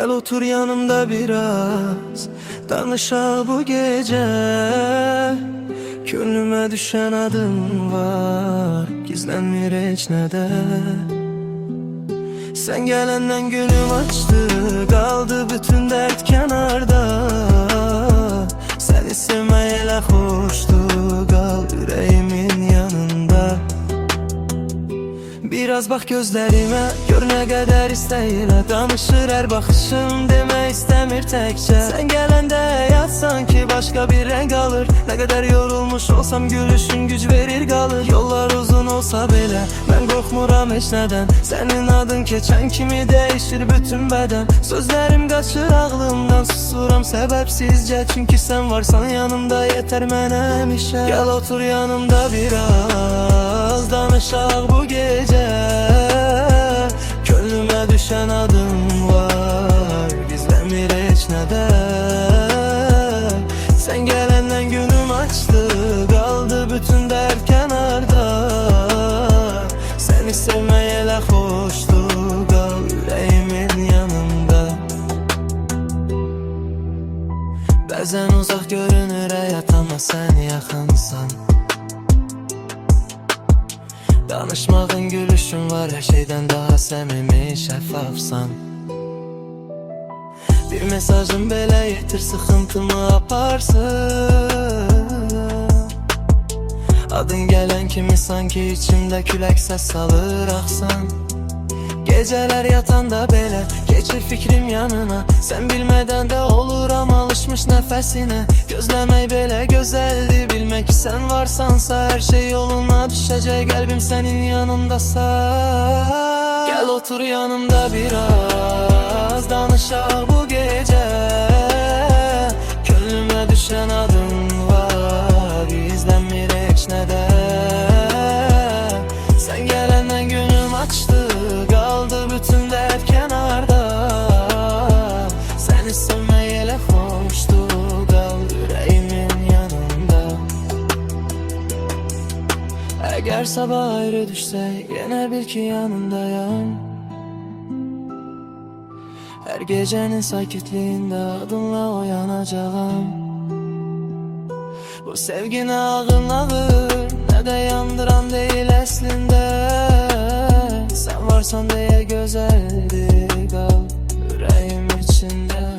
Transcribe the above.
Gel otur yanımda biraz, danışaq bu gece. Könlüme düşen adın var, gizlenmir heç nədə. Sen gelenden günüm açtı, kaldı bütün dert kenarda. Seni sevmeyle hoştu, kal yüreğimin yanında. Biraz bak gözlerime, gör ne kadar istəyirəm. Danışır her baxışım, demək istəmir təkcə. Sen gələndə həyat sanki başka bir renk alır. Ne kadar yorulmuş olsam gülüşün güc verir qalır. Yollar uzun olsa belə, mən qorxmuram heç nədən. Sənin adın keçən kimi değişir bütün bədən. Sözlərim qaçır ağlımdan, susuram səbəbsizcə. Çünkü sen varsan yanımda yeter mənə həmişə. Gel otur yanımda biraz, danışaq bu gece. Könlüme düşen adım var, gizlenmir heç nədə. Sen gelenden günüm açtı, kaldı bütün dert kenarda. Seni sevmeyele hoştu, kal yüreğimin yanında. Bəzən uzak görünür həyat, ama sen yaxınsan. Danışmağın gülüşün var, her şeyden daha səmimi, şəffafsan. Bir mesajın belə yetir, sıxıntımı aparsın. Adın gelen kimi sanki içimde külək səs salır axsan. Geceler yatanda belə geçir fikrim yanına. Sen bilmeden de oluram alışmış nefesine. Gözlemek belə gözeldi, bilmek ki sen varsansa her şey yoluna düşecek, kalbim senin yanındasa. Gel otur yanımda biraz, danışaq bu gece. Könlüme düşen adın var, gizlenmir heç nədə. Sen gelenden günüm açtı, kaldı bütün dert kenarda. Seni sevmeyele hoştu, kal yüreğimin yanında. Eğer sabah ayrı düşsek, yine bil ki yanındayım. Her gecenin sakitliğinde adınla uyanacağım. Bu sevgi ne ağır ağır, ne de yandıran değil əslində. Sen varsan diye güzeldi, kal yüreğim içinde.